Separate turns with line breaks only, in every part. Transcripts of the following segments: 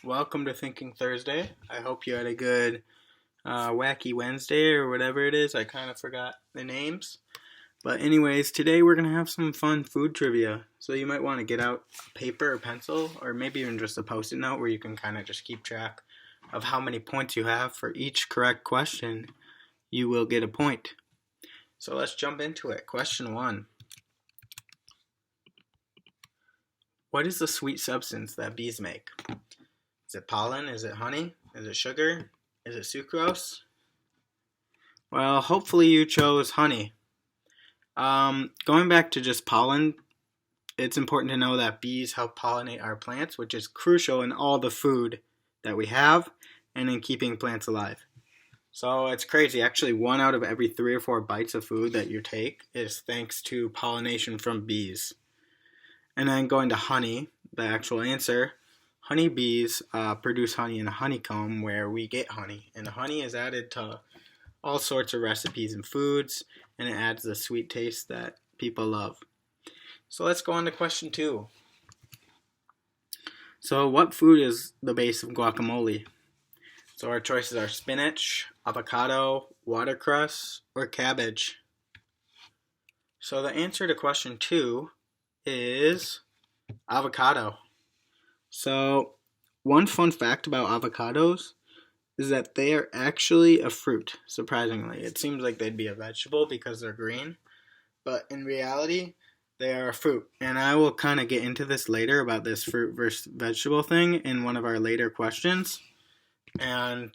welcome to Thinking Thursday. I hope you had a good wacky Wednesday or whatever it is. I kind of forgot the names. But anyways, today we're going to have some fun food trivia. So you might want to get out a paper or pencil or maybe even just a post-it note where you can kind of just keep track of how many points you have. For each correct question, you will get a point. So let's jump into it. Question 1. What is the sweet substance that bees make? Is it pollen? Is it honey? Is it sugar? Is it sucrose? Well, hopefully you chose honey. Going back to just pollen, it's important to know that bees help pollinate our plants, which is crucial in all the food that we have and in keeping plants alive. So it's crazy. Actually, 1 out of every 3 or 4 bites of food that you take is thanks to pollination from bees. And then going to honey, the actual answer, honeybees produce honey in a honeycomb where we get honey. And the honey is added to all sorts of recipes and foods, and it adds the sweet taste that people love. So let's go on to question 2. So what food is the base of guacamole? So our choices are spinach, avocado, watercress, or cabbage. So the answer to question 2 is avocado. So one fun fact about avocados is that they are actually a fruit, surprisingly. It seems like they'd be a vegetable because they're green, but in reality, they are a fruit. And I will kind of get into this later about this fruit versus vegetable thing in one of our later questions. And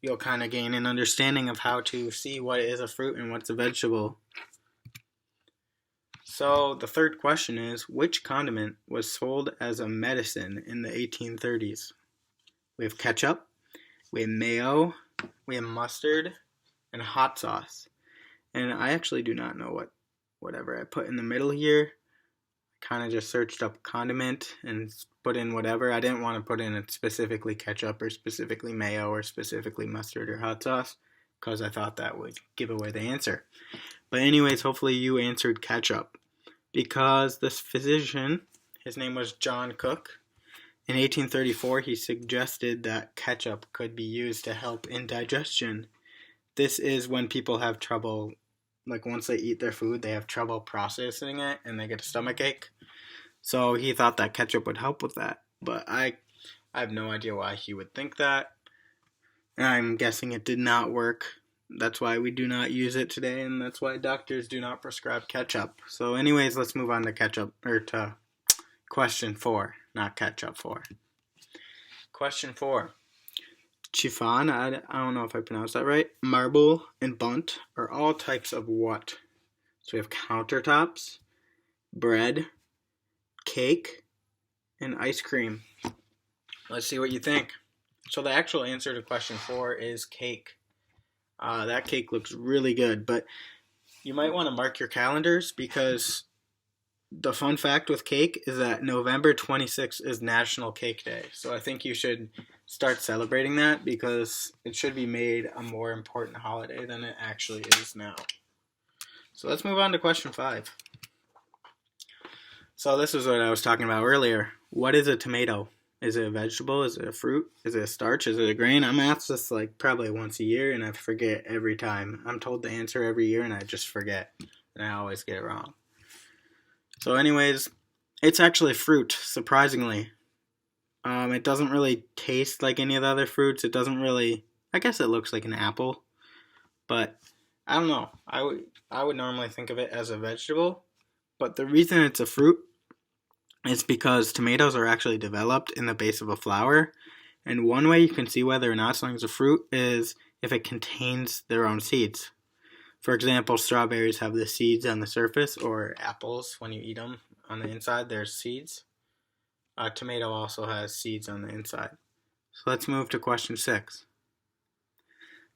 you'll kind of gain an understanding of how to see what is a fruit and what's a vegetable. So the third question is, which condiment was sold as a medicine in the 1830s? We have ketchup, we have mayo, we have mustard, and hot sauce. And I actually do not know whatever I put in the middle here. I kind of just searched up condiment and put in whatever. I didn't want to put in specifically ketchup or specifically mayo or specifically mustard or hot sauce because I thought that would give away the answer. But anyways, hopefully you answered ketchup because this physician, his name was John Cook. In 1834, he suggested that ketchup could be used to help in digestion. This is when people have trouble, like once they eat their food, they have trouble processing it and they get a stomachache. So he thought that ketchup would help with that. But I have no idea why he would think that. And I'm guessing it did not work. That's why we do not use it today, and that's why doctors do not prescribe ketchup. So anyways, let's move on to to question 4, not ketchup 4. Question 4. Chiffon, I don't know if I pronounced that right, marble, and bundt are all types of what? So we have countertops, bread, cake, and ice cream. Let's see what you think. So the actual answer to question 4 is cake. That cake looks really good, but you might want to mark your calendars because the fun fact with cake is that November 26th is National Cake Day. So I think you should start celebrating that because it should be made a more important holiday than it actually is now. So let's move on to question 5. So this is what I was talking about earlier. What is a tomato? Is it a vegetable? Is it a fruit? Is it a starch? Is it a grain? I'm asked this like probably once a year and I forget every time. I'm told the answer every year and I just forget. And I always get it wrong. So anyways, it's actually fruit, surprisingly. It doesn't really taste like any of the other fruits. It doesn't really, I guess it looks like an apple. But I don't know. I would normally think of it as a vegetable. But the reason it's a fruit is because tomatoes are actually developed in the base of a flower. And one way you can see whether or not something's a fruit is if it contains their own seeds. For example, strawberries have the seeds on the surface, or apples, when you eat them, on the inside there's seeds. A tomato also has seeds on the inside. So let's move to question 6.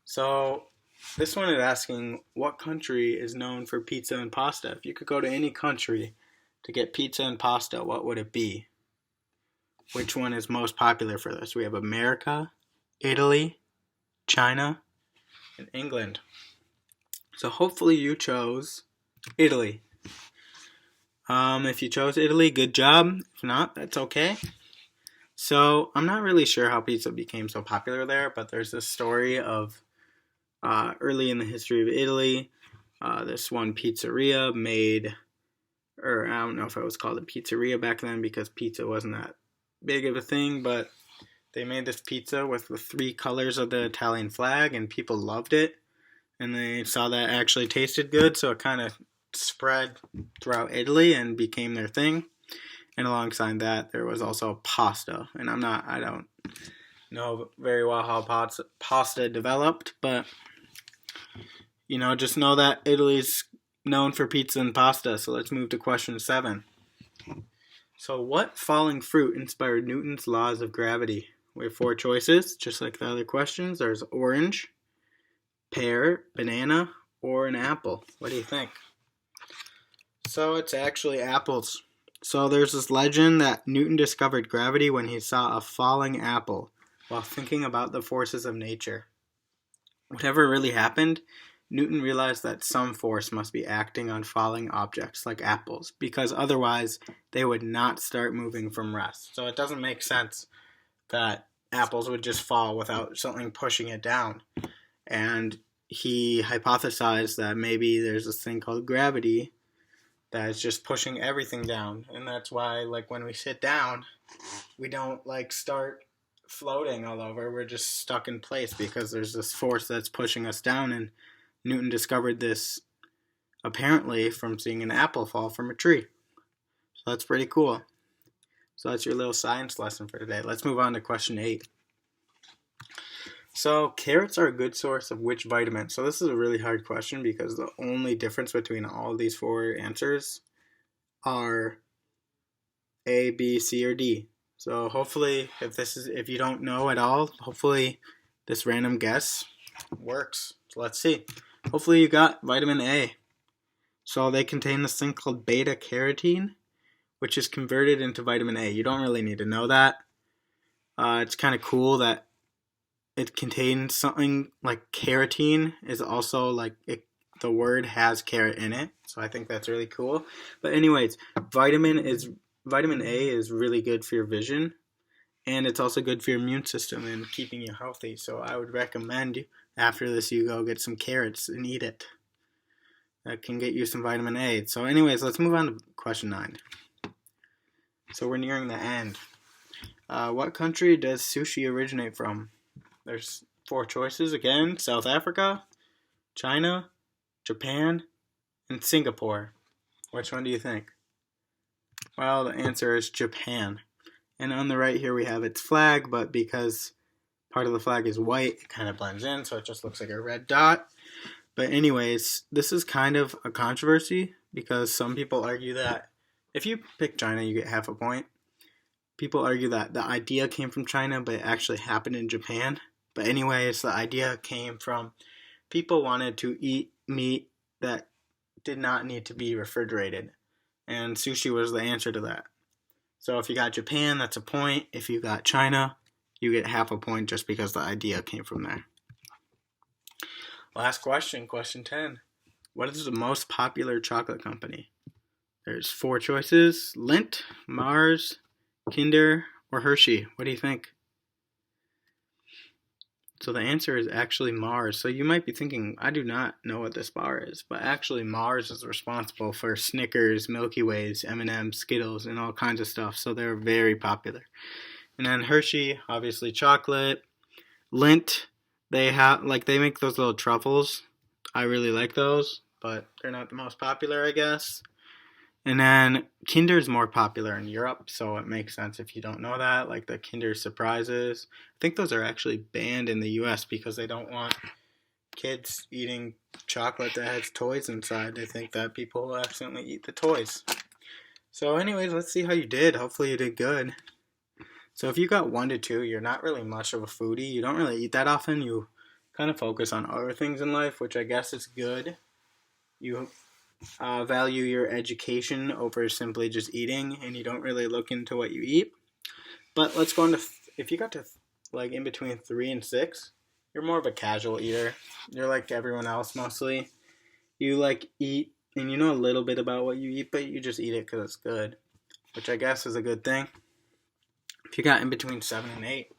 So this one is asking, what country is known for pizza and pasta? If you could go to any country to get pizza and pasta, what would it be? Which one is most popular for this? We have America, Italy, China, and England. So hopefully you chose Italy. If you chose Italy, good job. If not, that's okay. So I'm not really sure how pizza became so popular there, but there's this story of early in the history of Italy, this one pizzeria made, or I don't know if it was called a pizzeria back then because pizza wasn't that big of a thing, but they made this pizza with the three colors of the Italian flag, and people loved it. And they saw that it actually tasted good, so it kind of spread throughout Italy and became their thing. And alongside that, there was also pasta. And I don't know very well how pasta developed, but just know that Italy's known for pizza and pasta. So let's move to question 7. So what falling fruit inspired Newton's laws of gravity? We have 4 choices, just like the other questions. There's orange, pear, banana, or an apple. What do you think? So it's actually apples. So there's this legend that Newton discovered gravity when he saw a falling apple while thinking about the forces of nature. Whatever really happened, Newton realized that some force must be acting on falling objects like apples, because otherwise they would not start moving from rest. So it doesn't make sense that apples would just fall without something pushing it down. And he hypothesized that maybe there's this thing called gravity that is just pushing everything down. And that's why, like, when we sit down, we don't, like, start floating all over. We're just stuck in place because there's this force that's pushing us down. And Newton discovered this, apparently, from seeing an apple fall from a tree. So that's pretty cool. So that's your little science lesson for today. Let's move on to question 8. So carrots are a good source of which vitamin? So this is a really hard question because the only difference between all of these 4 answers are A, B, C, or D. So hopefully, if you don't know at all, hopefully this random guess works. So let's see. Hopefully you got vitamin A. So they contain this thing called beta carotene, which is converted into vitamin A. You don't really need to know that. It's kind of cool that it contains something like carotene is also like the word has carrot in it. So I think that's really cool. But anyways, vitamin A is really good for your vision, and it's also good for your immune system and keeping you healthy. So I would recommend after this you go get some carrots and eat it. That can get you some vitamin A. So anyways, let's move on to question 9. So we're nearing the end. What country does sushi originate from? There's 4 choices again: South Africa, China, Japan, and Singapore. Which one do you think? Well, the answer is Japan. And on the right here we have its flag, but because part of the flag is white, it kind of blends in, so it just looks like a red dot. But anyways, this is kind of a controversy because some people argue that if you pick China, you get half a point. People argue that the idea came from China, but it actually happened in Japan. But anyways, the idea came from people wanted to eat meat that did not need to be refrigerated. And sushi was the answer to that. So if you got Japan, that's a point. If you got China, you get half a point just because the idea came from there. Last question, question 10. What is the most popular chocolate company? There's 4 choices: Lindt, Mars, Kinder, or Hershey. What do you think? So the answer is actually Mars. So you might be thinking, I do not know what this bar is, but actually Mars is responsible for Snickers, Milky Ways, M&M's, Skittles, and all kinds of stuff. So they're very popular. And then Hershey, obviously chocolate. Lindt, they make those little truffles. I really like those, but they're not the most popular, I guess. And then Kinder's more popular in Europe, so it makes sense if you don't know that, like the Kinder Surprises. I think those are actually banned in the US because they don't want kids eating chocolate that has toys inside. They think that people will accidentally eat the toys. So anyways, let's see how you did. Hopefully you did good. So if you got 1 to 2, you're not really much of a foodie. You don't really eat that often. You kind of focus on other things in life, which I guess is good. You value your education over simply just eating, and you don't really look into what you eat. But let's go into, if you got to like in between 3 and 6, you're more of a casual eater. You're like everyone else mostly. You like eat, and you know a little bit about what you eat, but you just eat it because it's good, which I guess is a good thing. If you got in between 7 and 8,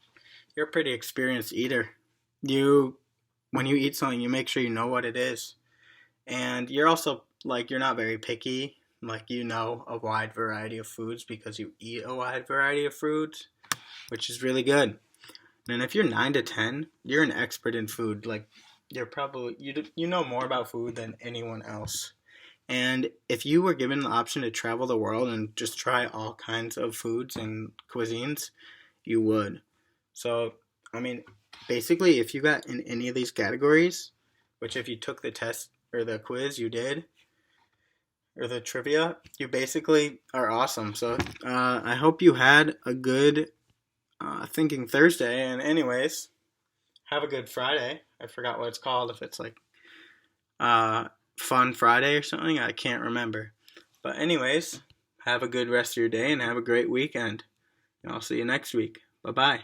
you're a pretty experienced eater. When you eat something, you make sure you know what it is. And you're also, like, you're not very picky. Like, you know a wide variety of foods because you eat a wide variety of foods, which is really good. And if you're 9 to 10, you're an expert in food. Like, you know more about food than anyone else. And if you were given the option to travel the world and just try all kinds of foods and cuisines, you would. So, I mean, basically, if you got in any of these categories, which if you took the test or the quiz, you did, or the trivia, you basically are awesome. So, I hope you had a good Thinking Thursday. And, anyways, have a good Friday. I forgot what it's called. If it's like Fun Friday or something, I can't remember. But, anyways, have a good rest of your day and have a great weekend. And I'll see you next week. Bye bye.